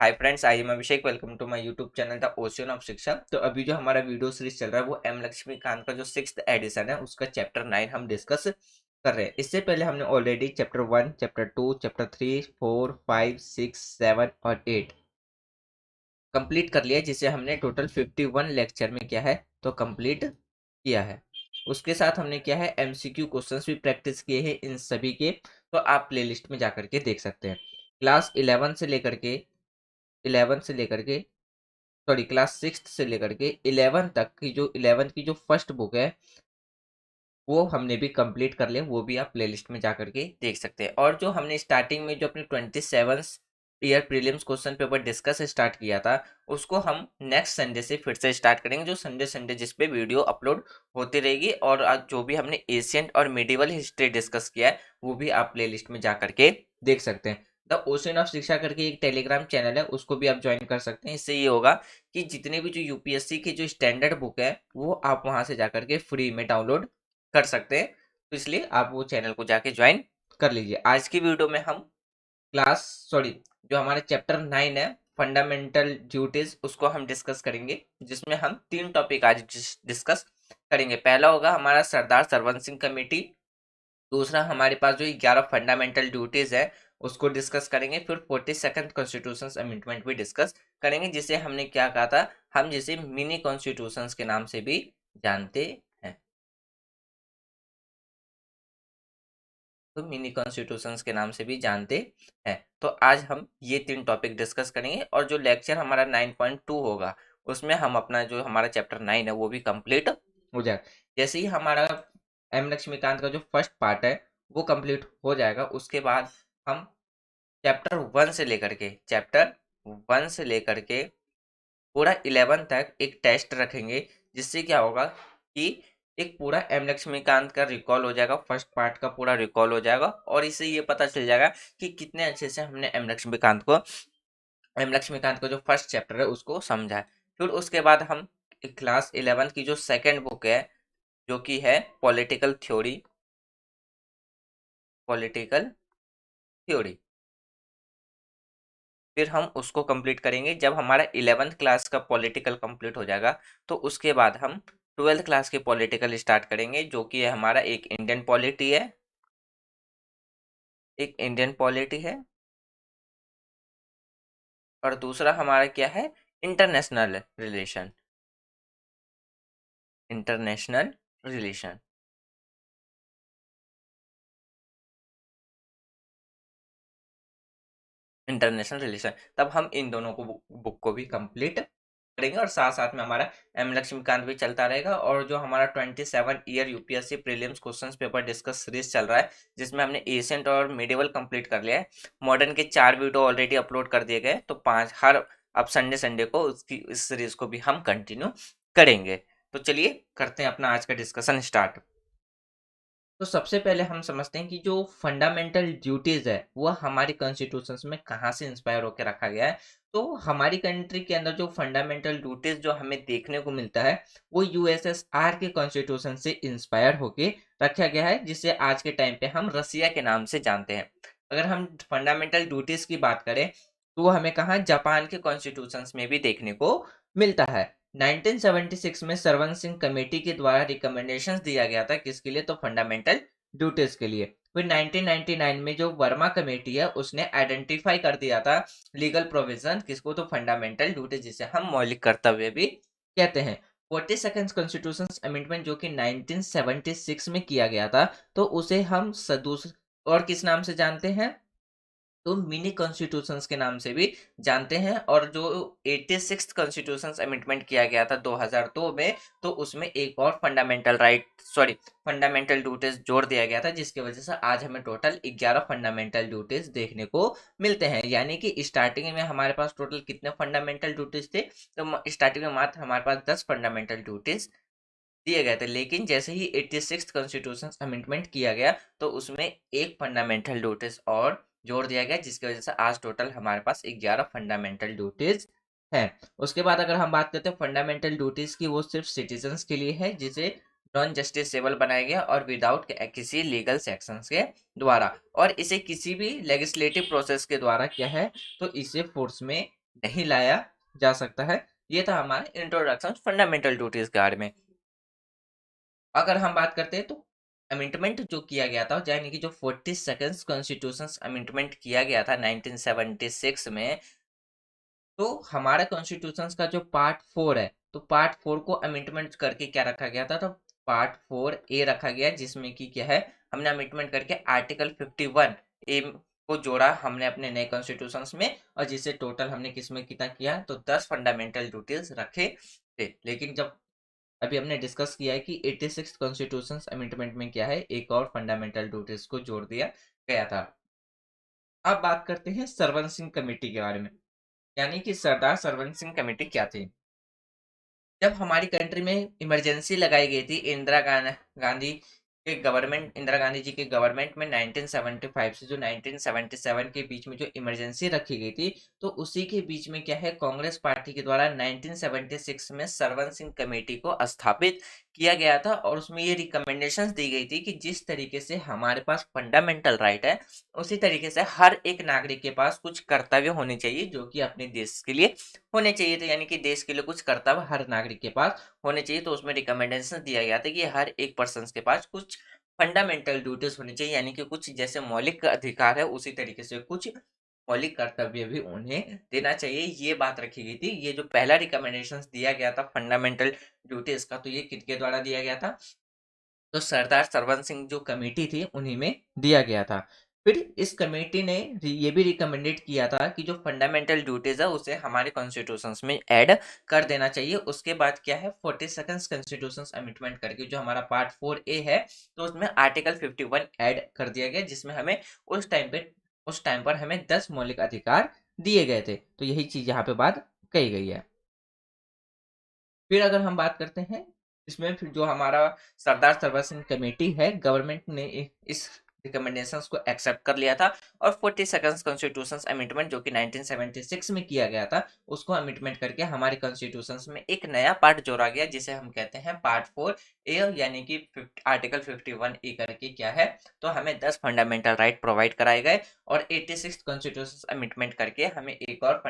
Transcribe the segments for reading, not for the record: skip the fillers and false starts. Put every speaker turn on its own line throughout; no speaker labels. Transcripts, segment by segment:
Hi friends, I am Abhishek. Welcome to my YouTube channel the ocean of Shiksha. तो अभी जो हमारा वीडियो सीरीज चल रहा है वो एम लक्ष्मीकांत का जो 6th एडिशन है उसका चैप्टर 9 हम डिस्कस कर रहे हैं। इससे पहले हमने ऑलरेडी चैप्टर 1, चैप्टर 2, चैप्टर 3, 4, 5, 6, 7 और 8 कंप्लीट कर लिया, जिसे हमने टोटल 51 लेक्चर में क्या है तो कंप्लीट किया है। उसके साथ हमने क्या है एमसीक्यू क्वेश्चंस भी प्रैक्टिस किए हैं इन सभी के। तो आप प्लेलिस्ट में जाकर के देख सकते हैं। क्लास 11 से लेकर के 11 से लेकर के सॉरी क्लास 6 से लेकर के 11 तक की जो 11 की जो फर्स्ट बुक है वो हमने भी कंप्लीट कर लिया। वो भी आप प्लेलिस्ट में जा करके देख सकते हैं। और जो हमने स्टार्टिंग में जो अपने 27 year prelims question paper discuss start किया था उसको हम नेक्स्ट संडे से फिर से स्टार्ट करेंगे, जो संडे संडे जिस पे वीडियो अपलोड होती रहेगी। और आज जो भी हमने एशियंट और मिडिवल हिस्ट्री डिस्कस किया है वो भी आप प्लेलिस्ट में जा करके देख सकते हैं। द ओशन ऑफ शिक्षा करके एक टेलीग्राम चैनल है, उसको भी आप ज्वाइन कर सकते हैं। इससे ये होगा कि जितने भी जो यूपीएससी की जो स्टैंडर्ड बुक है वो आप वहां से जाकर के फ्री में डाउनलोड कर सकते हैं। तो इसलिए आप वो चैनल को जाके ज्वाइन कर लीजिए। आज की वीडियो में हम क्लास सॉरी जो हमारा चैप्टर 9 है फंडामेंटल ड्यूटीज उसको हम डिस्कस करेंगे, जिसमें हम 3 टॉपिक आज डिस्कस करेंगे। पहला होगा हमारा सरदार सरवंत सिंह कमेटी। दूसरा हमारे पास जो 11 फंडामेंटल ड्यूटीज है उसको डिस्कस करेंगे। फिर 42nd कॉन्स्टिट्यूशन अमेंडमेंट भी डिस्कस करेंगे, जिसे हमने क्या कहा था, हम जिसे मिनी कॉन्स्टिट्यूशंस के नाम से भी जानते हैं। तो मिनी कॉन्स्टिट्यूशंस के नाम से भी जानते हैं। तो आज हम ये 3 टॉपिक डिस्कस करेंगे और जो लेक्चर हमारा 9.2 होगा उसमें हम अपना जो हमारा चैप्टर 9 है वो भी कंप्लीट हो जाएगा। जैसे ही हमारा एम लक्ष्मीकांत का जो फर्स्ट पार्ट है वो कंप्लीट हो जाएगा, उसके बाद हम चैप्टर 1 से लेकर के पूरा 11 तक एक टेस्ट रखेंगे, जिससे क्या होगा कि एक पूरा एम लक्ष्मीकांत का रिकॉल हो जाएगा, फर्स्ट पार्ट का पूरा रिकॉल हो जाएगा। और इससे ये पता चल जाएगा कि कितने अच्छे से हमने एम लक्ष्मीकांत को जो फर्स्ट चैप्टर है उसको समझा है। फिर उसके बाद हम क्लास 11 की जो सेकेंड बुक है जो कि है पॉलिटिकल थ्योरी, फिर हम उसको कंप्लीट करेंगे। जब हमारा 11th क्लास का पॉलिटिकल कंप्लीट हो जाएगा तो उसके बाद हम 12th क्लास के पॉलिटिकल स्टार्ट करेंगे, जो कि है हमारा एक इंडियन पॉलिटी है और दूसरा हमारा क्या है इंटरनेशनल रिलेशन। इंटरनेशनल रिलेशन, तब हम इन दोनों को बुक को भी कंप्लीट करेंगे और साथ साथ में हमारा एम लक्ष्मीकांत भी चलता रहेगा। और जो हमारा 27 year UPSC prelims questions paper discuss series चल रहा है, जिसमें हमने एशियंट और मिडिवल कंप्लीट कर लिया है। मॉडर्न के 4 वीडियो ऑलरेडी अपलोड कर दिए गए, तो 5 हर अब संडे संडे को उसकी इस सीरीज को भी हम कंटिन्यू करेंगे। तो चलिए करते हैं अपना आज का डिस्कशन स्टार्ट। तो सबसे पहले हम समझते हैं कि जो फंडामेंटल ड्यूटीज है वो हमारी कॉन्स्टिट्यूशंस में कहाँ से इंस्पायर होकर रखा गया है। तो हमारी कंट्री के अंदर जो फंडामेंटल ड्यूटीज जो हमें देखने को मिलता है वो यूएसएसआर के कॉन्स्टिट्यूशन से इंस्पायर होके रखा गया है, जिसे आज के टाइम पे हम रसिया के नाम से जानते हैं। अगर हम फंडामेंटल ड्यूटीज की बात करें तो वो हमें कहाँ जापान के कॉन्स्टिट्यूशंस में भी देखने को मिलता है। 1976 में सरवंत सिंह कमेटी के द्वारा रिकमेंडेशंस दिया गया था, किसके लिए तो फंडामेंटल ड्यूटीज के लिए। फिर 1999 में जो वर्मा कमेटी है उसने आइडेंटिफाई कर दिया था लीगल प्रोविजन, किसको तो फंडामेंटल ड्यूटीज, जिसे हम मौलिक कर्तव्य भी कहते हैं। 42nd कॉन्स्टिट्यूशन अमेंडमेंट जो कि 1976 में किया गया था, तो उसे हम सदूस और किस नाम से जानते हैं तो मिनी कॉन्स्टिट्यूशंस के नाम से भी जानते हैं। और जो 86th कॉन्स्टिट्यूशन अमेंडमेंट किया गया था 2002 में, तो उसमें एक और फंडामेंटल ड्यूटीज जोड़ दिया गया था, जिसकी वजह से आज हमें टोटल 11 फंडामेंटल ड्यूटीज देखने को मिलते हैं। यानी कि स्टार्टिंग में हमारे पास टोटल कितने फंडामेंटल ड्यूटीज थे, तो स्टार्टिंग में मात्र हमारे पास 10 फंडामेंटल ड्यूटीज दिए गए थे। लेकिन जैसे ही 86th कॉन्स्टिट्यूशन अमेंडमेंट किया गया तो उसमें एक फंडामेंटल ड्यूटीज और जोड़ दिया गया, जिसकी वजह से आज टोटल हमारे पास 11 फंडामेंटल ड्यूटीज हैं। उसके बाद अगर हम बात करते हैं फंडामेंटल ड्यूटीज की, वो सिर्फ सिटीजन्स के लिए है, जिसे नॉन जस्टिसेबल बनाया गया और विदाउट किसी लीगल सेक्शंस के द्वारा, और इसे किसी भी लेजिस्लेटिव प्रोसेस के द्वारा क्या है तो इसे फोर्स में नहीं लाया जा सकता है। ये था हमारा इंट्रोडक्शन फंडामेंटल ड्यूटीज के बारे में। अगर हम बात करते हैं तो अमेंडमेंट जो किया गया था, यानी कि जो 42nd कॉन्स्टिट्यूशन अमेंडमेंट किया गया था 1976 में, तो हमारा कॉन्स्टिट्यूशन का जो पार्ट 4 है, तो पार्ट 4 को अमेंडमेंट करके क्या रखा गया था, तो पार्ट 4 ए रखा गया, जिसमें कि क्या है, हमने अमेंडमेंट करके आर्टिकल 51 ए को जोड़ा हमने अपने नए कॉन्स्टिट्यूशन में, और जिसे टोटल हमने किसमें कितना किया, तो 10 फंडामेंटल ड्यूटीज रखे थे। लेकिन जब अभी हमने डिस्कस किया है कि 86 कॉन्स्टिट्यूशन अमेंडमेंट में क्या है, एक और फंडामेंटल ड्यूटीज को जोड़ दिया गया था। अब बात करते हैं सरवन सिंह कमेटी के बारे में, यानी कि सरदार सरवन सिंह कमेटी क्या थी। जब हमारी कंट्री में इमरजेंसी लगाई गई थी गांधी के गवर्नमेंट, इंदिरा गांधी जी के गवर्नमेंट में 1975 से जो 1977 के बीच में जो इमरजेंसी रखी गई थी, तो उसी के बीच में क्या है, कांग्रेस पार्टी के द्वारा 1976 में सरवन सिंह कमेटी को स्थापित किया गया था, और उसमें ये रिकमेंडेशंस दी गई थी कि जिस तरीके से हमारे पास फंडामेंटल राइट है, उसी तरीके से हर एक नागरिक के पास कुछ कर्तव्य होने चाहिए जो कि अपने देश के लिए होने चाहिए थे, यानी कि देश के लिए कुछ कर्तव्य हर नागरिक के पास होने चाहिए। तो उसमें रिकमेंडेशन दिया गया था कि हर एक पर्सन के पास कुछ फंडामेंटल ड्यूटीज होनी चाहिए, यानी कि कुछ जैसे मौलिक अधिकार है, उसी तरीके से कुछ मौलिक कर्तव्य भी उन्हें देना चाहिए। ये बात रखी गई थी। ये जो पहला रिकमेंडेशन दिया गया था फंडामेंटल ड्यूटीज का, तो ये किसके द्वारा दिया गया था, तो सरदार सरवन सिंह जो कमेटी थी उन्हीं में दिया गया था। फिर इस कमेटी ने ये भी रिकमेंडेड किया था कि जो फंडामेंटल ड्यूटीज है उसे हमारे कॉन्स्टिट्यूशन में ऐड कर देना चाहिए। उसके बाद क्या है, 42nd कॉन्स्टिट्यूशन अमेंडमेंट करके जो हमारा पार्ट 4 ए है, तो उसमें आर्टिकल 51 ऐड कर दिया गया, जिसमें हमें उस टाइम पर हमें 10 मौलिक अधिकार दिए गए थे। तो यही चीज यहाँ पे बात कही गई है। फिर अगर हम बात करते हैं इसमें, फिर जो हमारा सरदार सरवर सिंह कमेटी है, गवर्नमेंट ने इस रिकमेंडेशंस को एक्सेप्ट कर लिया था, और 42nd कॉन्स्टिट्यूशन अमेंडमेंट जो कि 1976 में किया गया था, उसको अमेंडमेंट करके हमारे कॉन्स्टिट्यूशन में एक नया पार्ट जोड़ा गया, जिसे हम कहते हैं पार्ट 4 ए, यानी कि आर्टिकल 51 ए करके क्या है, तो हमें 10 फंडामेंटल राइट प्रोवाइड कराए गए, और 86 कॉन्स्टिट्यूशन अमेंडमेंट करके हमें एक और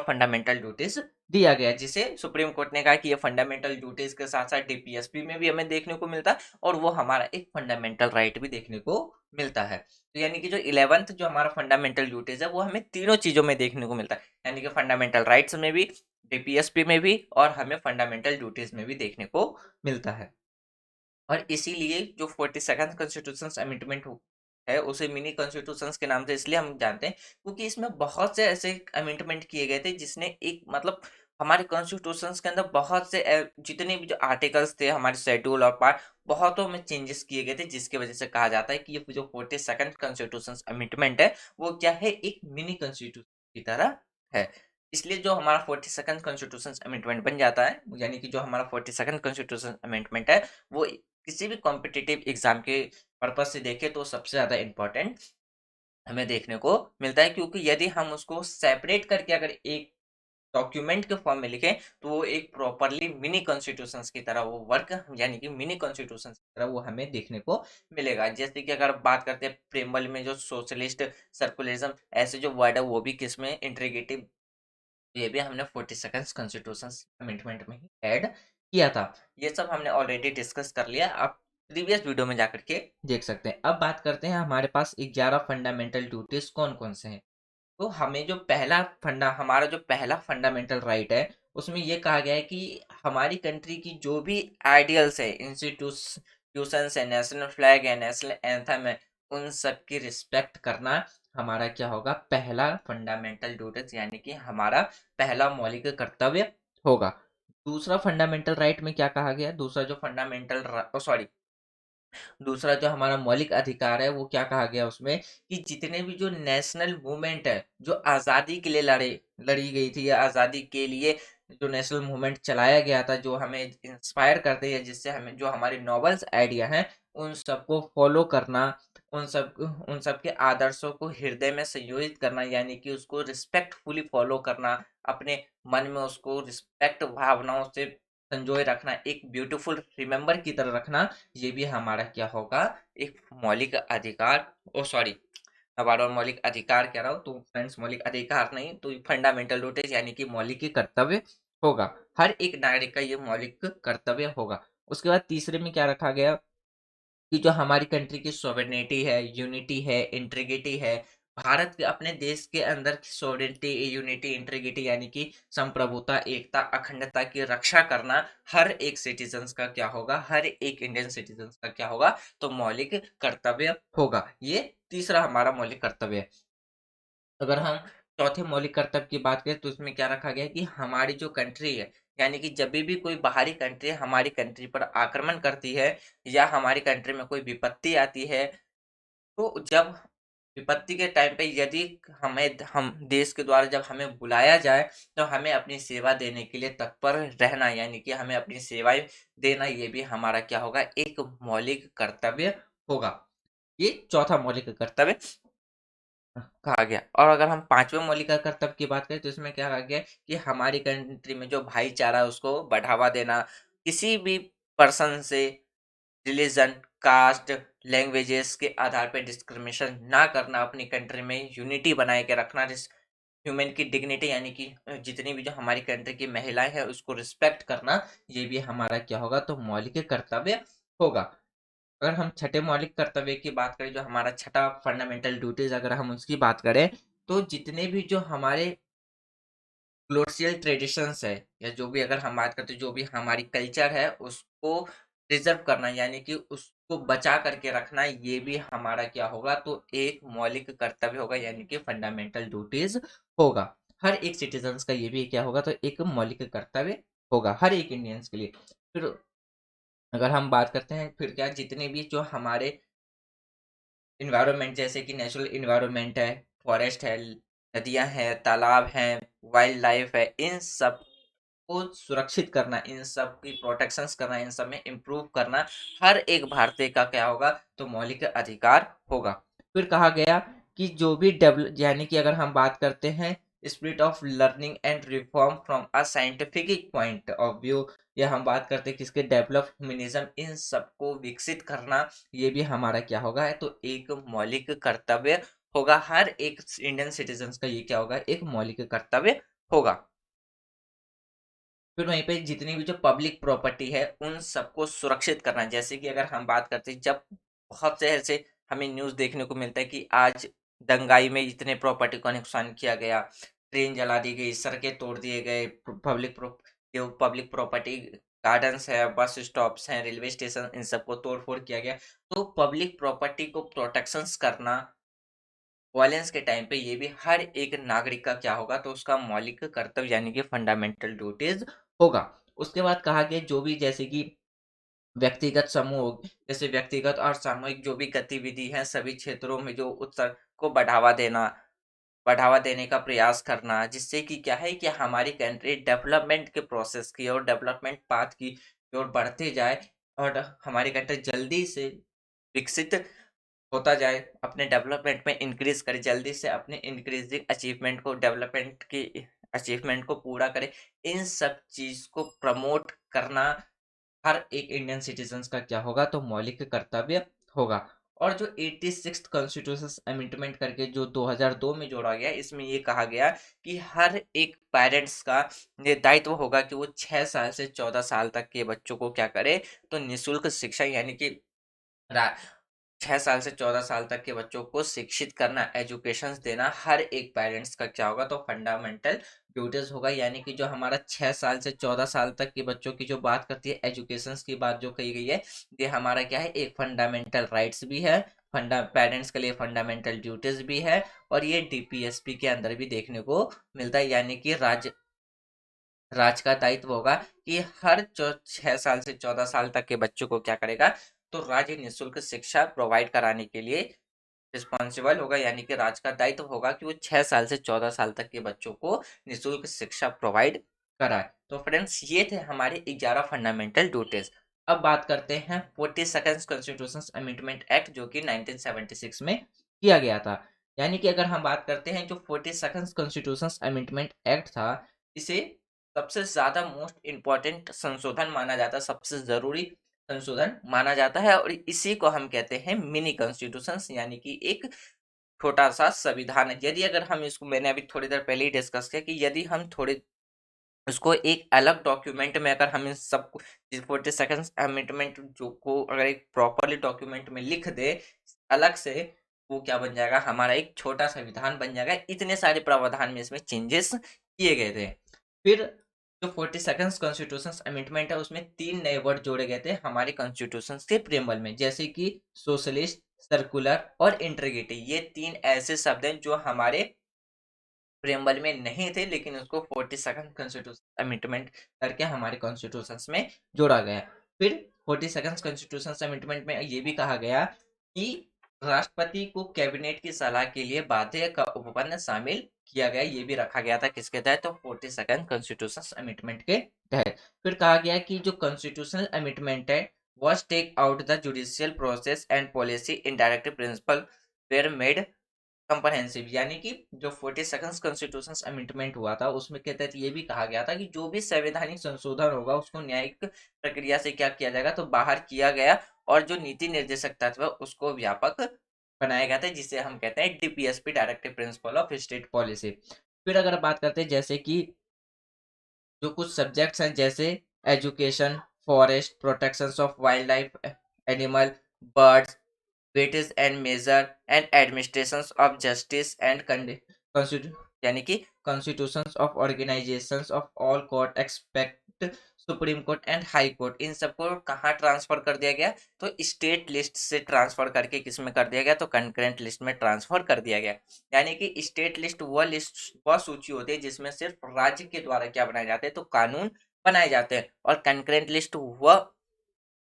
फंडामेंटल ड्यूटीज दिया गया, जिसे सुप्रीम कोर्ट ने कहा कि ये फंडामेंटल ड्यूटीज के साथ साथ डीपीएसपी में भी हमें देखने को मिलता है, और वो हमारा एक फंडामेंटल राइट भी देखने को मिलता है। तो यानी कि जो 11th जो हमारा फंडामेंटल ड्यूटीज है, वो हमें तीनों चीजों में देखने को मिलता है, यानी कि फंडामेंटल राइट्स में भी, डीपीएसपी में भी, और हमें फंडामेंटल ड्यूटीज में भी देखने को मिलता है। और इसीलिए जो 42nd कॉन्स्टिट्यूशन अमेंडमेंट है, उसे मिनी कॉन्स्टिट्यूशंस के नाम से इसलिए हम जानते हैं, क्योंकि इसमें बहुत से ऐसे अमेंडमेंट किए गए थे, जिसने एक मतलब हमारे कॉन्स्टिट्यूशंस के अंदर बहुत से जितने भी जो आर्टिकल्स थे, हमारे शेड्यूल और पार्ट, बहुतों में चेंजेस किए गए थे, जिसकी वजह से कहा जाता है कि ये जो 42nd कॉन्स्टिट्यूशन अमेंडमेंट है, वो क्या है, एक मिनी कॉन्स्टिट्यूशन की तरह है। इसलिए जो हमारा 42nd कॉन्स्टिट्यूशन अमेंडमेंट बन जाता है, यानी कि जो हमारा 42nd कॉन्स्टिट्यूशन अमेंडमेंट है, वो किसी भी कॉम्पिटिटिव एग्जाम के पर्पज से देखें तो सबसे ज़्यादा इम्पोर्टेंट हमें देखने को मिलता है, क्योंकि यदि हम उसको सेपरेट करके अगर एक डॉक्यूमेंट के फॉर्म में लिखें, तो वो एक प्रॉपरली मिनी कॉन्स्टिट्यूशंस की तरह वो वर्क, यानी कि मिनी कॉन्स्टिट्यूशंस की तरह वो हमें देखने को मिलेगा। जैसे कि अगर बात करते हैं प्रेम्बल में जो सोशलिस्ट सर्कुलरिज्म ऐसे जो वर्ड है, वो भी किसमें इंटीग्रेटिव, ये भी हमने 42nd कॉन्स्टिट्यूशन अमेंडमेंट में ही ऐड किया था। ये सब हमने ऑलरेडी डिस्कस कर लिया, आप प्रीवियस वीडियो में जाकर के देख सकते हैं। अब बात करते हैं हमारे पास 11 फंडामेंटल ड्यूटीज कौन कौन से हैं। तो हमें जो हमारा जो पहला फंडामेंटल राइट है, उसमें ये कहा गया है कि हमारी कंट्री की जो भी आइडियल्स है, इंस्टीट्यूशंस है, नेशनल फ्लैग है, नेशनल एंथम है, उन सब की रिस्पेक्ट करना हमारा क्या होगा, पहला फंडामेंटल ड्यूटीज, यानी कि हमारा पहला मौलिक कर्तव्य होगा। दूसरा फंडामेंटल राइट में क्या कहा गया, दूसरा जो हमारा मौलिक अधिकार है, वो क्या कहा गया उसमें, कि जितने भी जो नेशनल मूवमेंट है, जो आज़ादी के लिए लड़ी गई थी, या आज़ादी के लिए जो नेशनल मूवमेंट चलाया गया था, जो हमें इंस्पायर करते हैं, जिससे हमें जो हमारे नॉवेल्स आइडिया हैं, उन सबको फॉलो करना, उन सब के आदर्शों को हृदय में संयोजित करना, यानी कि उसको रिस्पेक्टफुली फॉलो करना, अपने मन में उसको रिस्पेक्ट भावनाओं से संजोए रखना, एक ब्यूटीफुल रिमेंबर की तरह रखना, ये भी हमारा क्या होगा, एक मौलिक अधिकार, ओ सॉरी, बार बार मौलिक अधिकार कह रहा हूँ, तो फ्रेंड्स मौलिक अधिकार नहीं, तो फंडामेंटल ड्यूटीज यानी कि मौलिक कर्तव्य होगा। हर एक नागरिक का ये मौलिक कर्तव्य होगा। उसके बाद तीसरे में क्या रखा गया कि जो हमारी कंट्री की सॉवरेनिटी है, यूनिटी है, इंटीग्रिटी है, भारत के अपने देश के अंदर की सॉवरेनिटी, यूनिटी, इंटीग्रिटी यानी कि संप्रभुता, एकता, अखंडता की रक्षा करना हर एक सिटीजन्स का क्या होगा, हर एक इंडियन सिटीजन्स का क्या होगा, तो मौलिक कर्तव्य होगा। ये तीसरा हमारा मौलिक कर्तव्य है। अगर हम चौथे मौलिक कर्तव्य की बात करें तो इसमें क्या रखा गया है कि हमारी जो कंट्री है, यानी कि जब भी कोई बाहरी कंट्री हमारी कंट्री पर आक्रमण करती है या हमारी कंट्री में कोई विपत्ति आती है, तो जब विपत्ति के टाइम पे यदि हम देश के द्वारा जब हमें बुलाया जाए, तो हमें अपनी सेवा देने के लिए तत्पर रहना, यानी कि हमें अपनी सेवाएँ देना, ये भी हमारा क्या होगा, एक मौलिक कर्तव्य होगा। ये चौथा मौलिक कर्तव्य कहा गया। और अगर हम 5वें मौलिक कर्तव्य की बात करें तो इसमें क्या कहा गया है कि हमारी कंट्री में जो भाईचारा है उसको बढ़ावा देना, किसी भी पर्सन से रिलीजन, कास्ट, लैंग्वेजेस के आधार पे डिस्क्रिमिनेशन ना करना, अपनी कंट्री में यूनिटी बनाए के रखना, ह्यूमन की डिग्निटी यानी कि जितनी भी जो हमारी कंट्री की महिलाएं हैं उसको रिस्पेक्ट करना, ये भी हमारा क्या होगा, तो मौलिक कर्तव्य होगा। अगर हम छठे मौलिक कर्तव्य की बात करें, जो हमारा छठा फंडामेंटल ड्यूटीज अगर हम उसकी बात करें, तो जितने भी जो हमारे ग्लोसियल ट्रेडिशंस है, या जो भी अगर हम बात करते हैं जो भी हमारी कल्चर है उसको प्रिजर्व करना, यानी कि उसको बचा करके रखना, ये भी हमारा क्या होगा, तो एक मौलिक कर्तव्य होगा, यानी कि फंडामेंटल ड्यूटीज होगा। हर एक सिटीजन्स का ये भी क्या होगा, तो एक मौलिक कर्तव्य होगा हर एक इंडियंस के लिए। फिर अगर हम बात करते हैं फिर क्या, जितने भी जो हमारे एनवायरनमेंट जैसे कि नेचुरल एनवायरनमेंट है, फॉरेस्ट है, नदियाँ हैं, तालाब हैं, वाइल्ड लाइफ है, इन सब को सुरक्षित करना, इन सब की प्रोटेक्शंस करना, इन सब में इम्प्रूव करना, हर एक भारतीय का क्या होगा, तो मौलिक अधिकार होगा। फिर कहा गया कि जो भी डेवलप यानी कि अगर हम बात करते हैं spirit of learning and reform from a scientific point of view, या हम बात करते हैं किसके डेवलप ह्यूमनिज्म, इन सबको विकसित करना, ये भी हमारा क्या होगा, है तो एक मौलिक कर्तव्य होगा। हर एक इंडियन सिटीजन का ये क्या होगा, एक मौलिक कर्तव्य होगा। फिर वहीं पे जितनी भी जो पब्लिक प्रॉपर्टी है उन सबको सुरक्षित करना, जैसे कि अगर हम बात करते हैं, जब बहुत से ऐसे हमें न्यूज़ देखने को मिलता है कि आज दंगाई में इतने प्रॉपर्टी का नुकसान किया गया, ट्रेन जला दी गई, सड़कें तोड़ दिए गए, जो पब्लिक प्रॉपर्टी गार्डन्स है, बस स्टॉप्स हैं, रेलवे स्टेशन, इन सबको तोड़ फोड़ किया गया। तो पब्लिक प्रॉपर्टी को प्रोटेक्शंस करना वायलेंस के टाइम पे, ये भी हर एक नागरिक का क्या होगा, तो उसका मौलिक कर्तव्य यानी कि फंडामेंटल ड्यूटीज होगा। उसके बाद कहा गया जो भी जैसे कि व्यक्तिगत समूह, जैसे व्यक्तिगत और सामूहिक जो भी गतिविधि है सभी क्षेत्रों में जो उत्सव को बढ़ावा देने का प्रयास करना, जिससे कि क्या है कि हमारी कंट्री डेवलपमेंट के प्रोसेस की और डेवलपमेंट पाथ की ओर बढ़ते जाए, और हमारी कंट्री जल्दी से विकसित होता जाए, अपने डेवलपमेंट में इंक्रीज़ करे, जल्दी से अपने इंक्रीज़िंग अचीवमेंट को, डेवलपमेंट की अचीवमेंट को पूरा करे। इन सब चीज़ को प्रमोट करना हर एक इंडियन सिटीज़न्स का क्या होगा, तो मौलिक कर्तव्य होगा। और जो 86th कॉन्स्टिट्यूशन अमेंडमेंट करके जो 2002 में जोड़ा गया, इसमें ये कहा गया कि हर एक पेरेंट्स का ये दायित्व होगा कि वो 6 साल से 14 साल तक के बच्चों को क्या करे, तो निःशुल्क शिक्षा यानी कि रा 6 साल से 14 साल तक के बच्चों को शिक्षित करना, एजुकेशंस देना, हर एक पेरेंट्स का क्या होगा, तो फंडामेंटल ड्यूटीज़ होगा। यानी कि जो हमारा 6 साल से 14 साल तक के बच्चों की जो बात करती है, एजुकेशंस की बात जो कही गई है, ये हमारा क्या है, एक फंडामेंटल राइट्स भी है, फंडा पेरेंट्स के लिए फंडामेंटल ड्यूटीज़ भी है, और ये डीपीएसपी के अंदर भी देखने को मिलता है। यानी कि राज्य का दायित्व होगा कि हर 6 साल से 14 साल तक के बच्चों को क्या करेगा, तो राज्य निःशुल्क शिक्षा प्रोवाइड कराने के लिए रिस्पॉन्सिबल होगा, यानी कि राज्य का दायित्व होगा कि वो 6 साल से 14 साल तक के बच्चों को निःशुल्क शिक्षा प्रोवाइड कराए। तो फ्रेंड्स ये थे हमारे 11 फंडामेंटल ड्यूटीज। अब बात करते हैं 42nd कॉन्स्टिट्यूशन अमेंडमेंट एक्ट, जो कि 1976 में किया गया था। यानी कि अगर हम बात करते हैं जो 42nd कॉन्स्टिट्यूशन अमेंडमेंट एक्ट था, इसे सबसे ज़्यादा मोस्ट इम्पोर्टेंट संशोधन माना जाता है, सबसे ज़रूरी संशोधन माना जाता है, और इसी को हम कहते हैं मिनी कॉन्स्टिट्यूशंस, यानी कि एक छोटा सा संविधान है। यदि अगर हम इसको, मैंने अभी थोड़ी देर पहले ही डिस्कस किया कि यदि हम थोड़े उसको एक अलग डॉक्यूमेंट में अगर हम इन सब 42nd अमेंडमेंट जो को अगर एक प्रॉपरली डॉक्यूमेंट में लिख दे अलग से, वो क्या बन जाएगा, हमारा एक छोटा संविधान बन जाएगा। इतने सारे प्रावधान में इसमें चेंजेस किए गए थे। फिर जो 42nd कॉन्स्टिट्यूशन अमेंडमेंट है उसमें 3 नए वर्ड जोड़े गए थे हमारे कॉन्स्टिट्यूशन के प्रेम्बल में, जैसे कि सोशलिस्ट, सर्कुलर और इंटीग्रिटी। ये 3 ऐसे शब्द हैं जो हमारे प्रेम्बल में नहीं थे, लेकिन उसको 42nd कॉन्स्टिट्यूशन अमेंडमेंट करके हमारे कॉन्स्टिट्यूशन में जोड़ा गया। फिर 42nd कॉन्स्टिट्यूशन अमेंडमेंट में ये भी कहा गया कि राष्ट्रपति को कैबिनेट की सलाह के लिए बाध्य का उपबंध शामिल किया गया। ये भी रखा गया था किसके तहत, तो 42nd कॉन्स्टिट्यूशन अमेंडमेंट के तहत। फिर कहा गया कि जो कॉन्स्टिट्यूशनल अमेंडमेंट है was take out the judicial process and policy indirective principle were made comprehensive, यानी कि जो 42nd कॉन्स्टिट्यूशन अमेंडमेंट हुआ था उसमें के तहत ये भी कहा गया था कि जो भी संवैधानिक संशोधन होगा उसको न्यायिक प्रक्रिया से क्या किया जाएगा, तो बाहर किया गया, और जो नीति निर्देशक तत्व है उसको व्यापक बनाया गया था, जिसे हम कहते हैं DPSP, directive principle of state policy. फिर अगर बात करते हैं जैसे कि जो कुछ सब्जेक्ट्स हैं जैसे education, forest, protection of wild life, animal, birds, weights and measures and administration of justice and यानी कि constitutions of organisations of all court except supreme court and high court, इन सबको कहाँ ट्रांसफर कर दिया गया, तो स्टेट लिस्ट से ट्रांसफर करके किस में कर दिया गया, तो कंकरेंट लिस्ट में ट्रांसफर कर दिया गया। यानी कि स्टेट लिस्ट वह सूची होती है जिसमें सिर्फ राज्य के द्वारा क्या बनाए जाते हैं, तो कानून बनाए जाते हैं, और कंकरेंट लिस्ट वह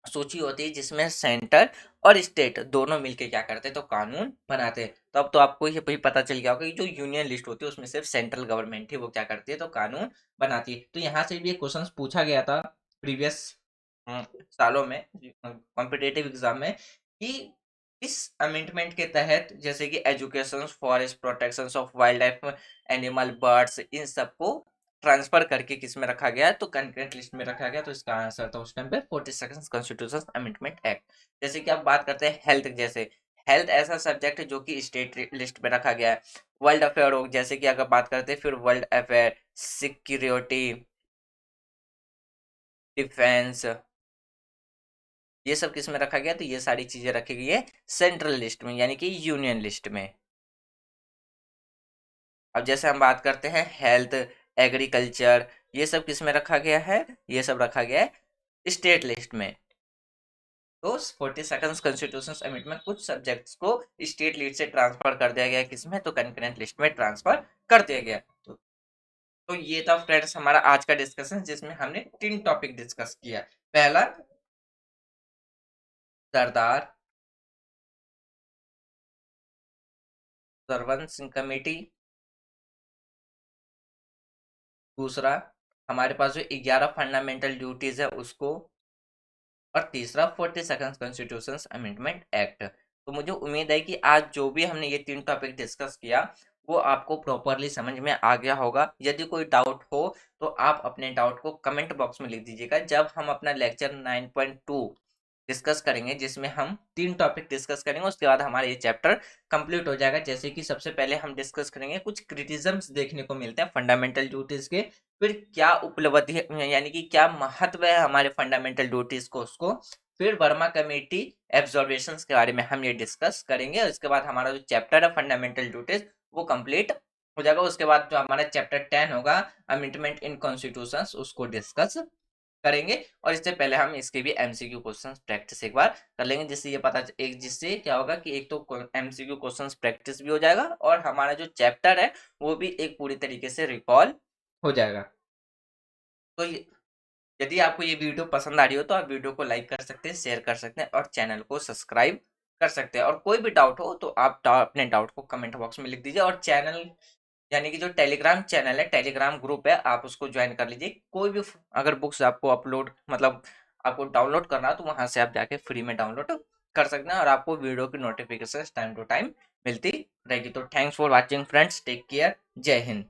सूची होती है जिसमें सेंटर और स्टेट दोनों मिलके क्या करते हैं, तो कानून बनाते हैं। तो अब तो आपको ये भी पता चल गया होगा कि जो यूनियन लिस्ट होती है उसमें सिर्फ सेंट्रल गवर्नमेंट ही वो क्या करती है, तो कानून बनाती है। तो यहाँ से भी एक क्वेश्चन पूछा गया था प्रीवियस सालों में कॉम्पिटेटिव एग्जाम में कि इस अमेंडमेंट के तहत जैसे कि education, forest, protection of wild life, animal, birds, इन सबको ट्रांसफर करके किस में रखा गया, तो कंकरेंट लिस्ट में रखा गया। तो इसका आंसर था उस टाइम पे 42nd कॉन्स्टिट्यूशन अमेंडमेंट एक्ट। जैसे कि आप बात करते हैं हेल्थ, जैसे हेल्थ ऐसा सब्जेक्ट है जो कि स्टेट लिस्ट में रखा गया है। वर्ल्ड अफेयर हो, जैसे कि अगर बात करते हैं फिर वर्ल्ड अफेयर, सिक्योरिटी, डिफेंस, ये सब किस में रखा गया, तो ये सारी चीजें रखी गई है सेंट्रल लिस्ट में, यानी कि यूनियन लिस्ट में। अब जैसे हम बात करते हैं हेल्थ, एग्रीकल्चर, ये सब किस में रखा गया है, ये सब रखा गया है स्टेट लिस्ट में। तो 42nd कॉन्स्टिट्यूशन अमेंडमेंट कुछ सब्जेक्ट्स को स्टेट लिस्ट से ट्रांसफर कर दिया गया, किसमें, तो कंकरेंट लिस्ट में ट्रांसफर कर दिया गया। तो ये था फ्रेंड्स हमारा आज का डिस्कशन, जिसमें हमने 3 टॉपिक डिस्कस किया। पहला सरदार सरवंत सिंह कमेटी, दूसरा हमारे पास जो 11 फंडामेंटल ड्यूटीज है उसको, और तीसरा 42nd कॉन्स्टिट्यूशन अमेंडमेंट एक्ट। तो मुझे उम्मीद है कि आज जो भी हमने ये 3 टॉपिक डिस्कस किया वो आपको प्रॉपरली समझ में आ गया होगा। यदि कोई डाउट हो तो आप अपने डाउट को कमेंट बॉक्स में लिख दीजिएगा। जब हम अपना लेक्चर 9.2 डिस्कस करेंगे जिसमें हम 3 टॉपिक डिस्कस करेंगे, उसके बाद हमारा ये चैप्टर कंप्लीट हो जाएगा। जैसे कि सबसे पहले हम डिस्कस करेंगे कुछ क्रिटिज्म्स देखने को मिलते हैं फंडामेंटल ड्यूटीज के, फिर क्या उपलब्धि है यानी कि क्या महत्व है हमारे फंडामेंटल ड्यूटीज को, उसको फिर वर्मा कमेटी ऑब्जर्वेशंस के बारे में हम ये डिस्कस करेंगे। उसके बाद हमारा जो चैप्टर है फंडामेंटल ड्यूटीज वो कंप्लीट हो जाएगा। उसके बाद जो हमारा चैप्टर 10 होगा अमेंडमेंट इन कॉन्स्टिट्यूशन उसको डिस्कस करेंगे, और इससे पहले हम इसके भी एमसीक्यू क्वेश्चंस प्रैक्टिस एक बार कर लेंगे, जिससे ये पता एक जिससे क्या होगा कि एक तो एमसीक्यू क्वेश्चंस प्रैक्टिस भी हो जाएगा और हमारा जो चैप्टर है वो भी एक पूरी तरीके से रिकॉल हो जाएगा। तो यदि आपको ये वीडियो पसंद आ रही हो तो आप वीडियो को लाइक कर सकते हैं, शेयर कर सकते हैं और चैनल को सब्सक्राइब कर सकते हैं। और कोई भी डाउट हो तो आप अपने डाउट को कमेंट बॉक्स में लिख दीजिए, और चैनल यानी कि जो टेलीग्राम चैनल है, टेलीग्राम ग्रुप है, आप उसको ज्वाइन कर लीजिए। कोई भी अगर बुक्स आपको अपलोड मतलब आपको डाउनलोड करना हो तो वहां से आप जाके फ्री में डाउनलोड कर सकते हैं, और आपको वीडियो की नोटिफिकेशन टाइम टू टाइम मिलती रहेगी। तो thanks for watching friends, take care, जय हिंद।